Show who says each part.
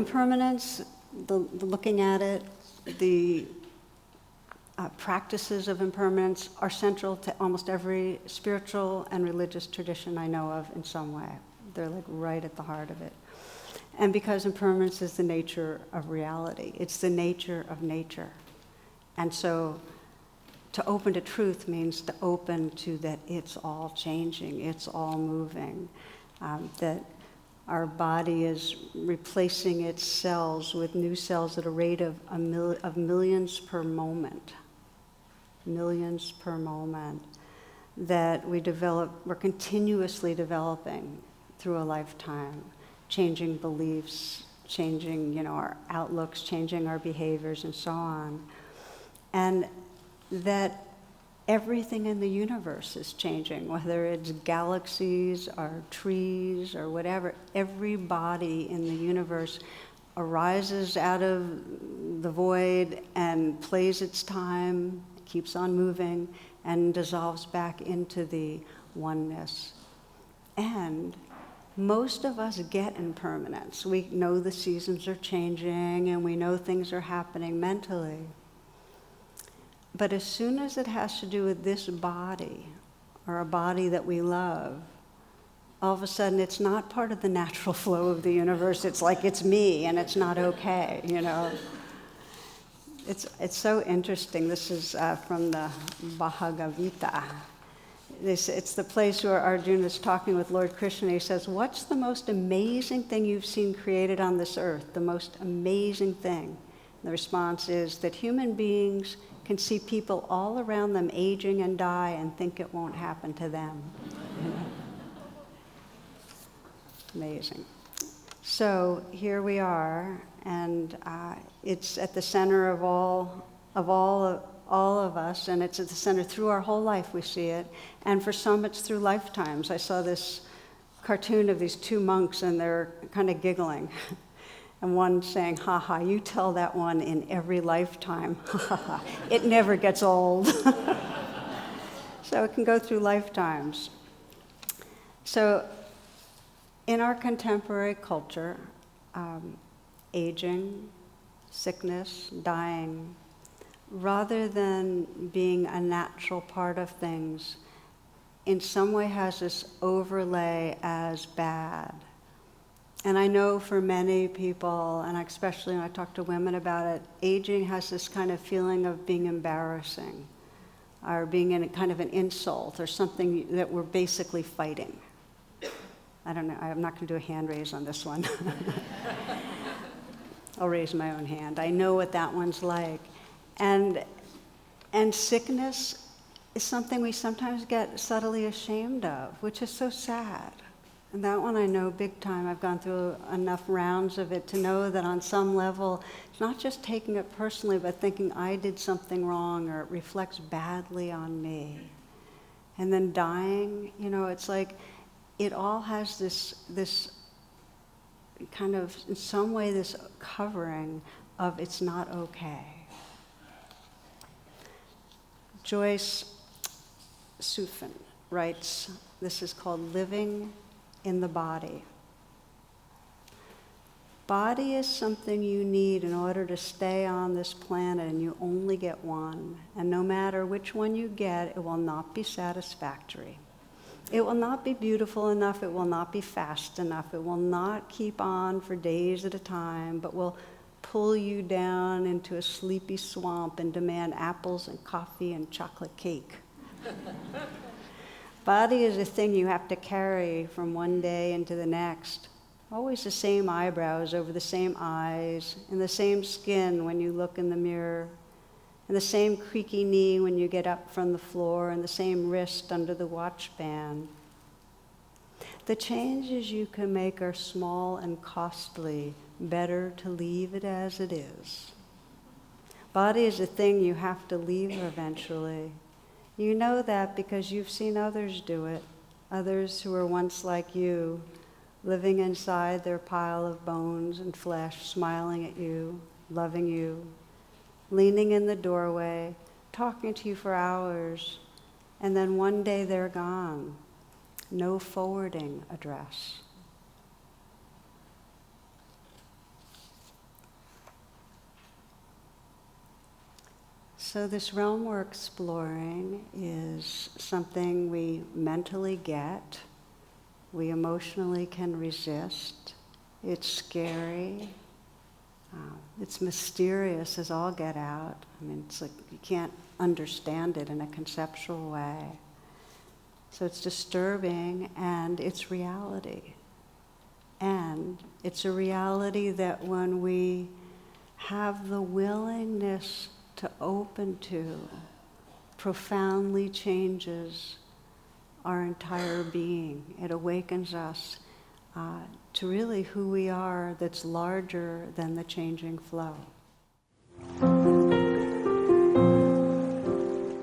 Speaker 1: impermanence, the looking at it, the practices of impermanence are central to almost every spiritual and religious tradition I know of in some way. They're like right at the heart of it. And because impermanence is the nature of reality, it's the nature of nature. And so to open to truth means to open to that it's all changing, it's all moving, that our body is replacing its cells with new cells at a rate of millions per moment. Millions per moment. That we're continuously developing through a lifetime, changing beliefs, changing, our outlooks, changing our behaviors, and so on. And that everything in the universe is changing, whether it's galaxies or trees or whatever. Every body in the universe arises out of the void and plays its time, keeps on moving, and dissolves back into the oneness. And most of us get impermanence. We know the seasons are changing and we know things are happening mentally. But as soon as it has to do with this body, or a body that we love, all of a sudden it's not part of the natural flow of the universe. It's like it's me and it's not okay, It's so interesting. This is from the Bhagavad Gita. It's the place where Arjuna is talking with Lord Krishna. He says, what's the most amazing thing you've seen created on this earth? The most amazing thing? And the response is that human beings can see people all around them aging and die and think it won't happen to them. Amazing. So here we are, and it's at the center of all of us, and it's at the center through our whole life. We see it, and for some it's through lifetimes. I saw this cartoon of these two monks, and they're kind of giggling. And one saying, ha ha, you tell that one in every lifetime. It never gets old. So it can go through lifetimes. So in our contemporary culture, aging, sickness, dying, rather than being a natural part of things, in some way has this overlay as bad. And I know for many people, and especially when I talk to women about it, aging has this kind of feeling of being embarrassing, or being in a kind of an insult, or something that we're basically fighting. I don't know, I'm not going to do a hand raise on this one. I'll raise my own hand. I know what that one's like. And sickness is something we sometimes get subtly ashamed of, which is so sad. And that one I know big time. I've gone through enough rounds of it to know that on some level, it's not just taking it personally, but thinking I did something wrong or it reflects badly on me. And then dying, it's like it all has this kind of, in some way, this covering of it's not okay. Joyce Sufin writes, this is called Living in the Body. Body is something you need in order to stay on this planet, and you only get one. And no matter which one you get, it will not be satisfactory. It will not be beautiful enough, it will not be fast enough, it will not keep on for days at a time, but will pull you down into a sleepy swamp and demand apples and coffee and chocolate cake. Body is a thing you have to carry from one day into the next. Always the same eyebrows over the same eyes, and the same skin when you look in the mirror, and the same creaky knee when you get up from the floor, and the same wrist under the watch band. The changes you can make are small and costly. Better to leave it as it is. Body is a thing you have to leave eventually. You know that because you've seen others do it, others who were once like you, living inside their pile of bones and flesh, smiling at you, loving you, leaning in the doorway, talking to you for hours, and then one day they're gone. No forwarding address. So this realm we're exploring is something we mentally get, we emotionally can resist. It's scary. It's mysterious as all get out. I mean, it's like you can't understand it in a conceptual way. So it's disturbing, and it's reality. And it's a reality that when we have the willingness to open to, profoundly changes our entire being. It awakens us to really who we are, that's larger than the changing flow.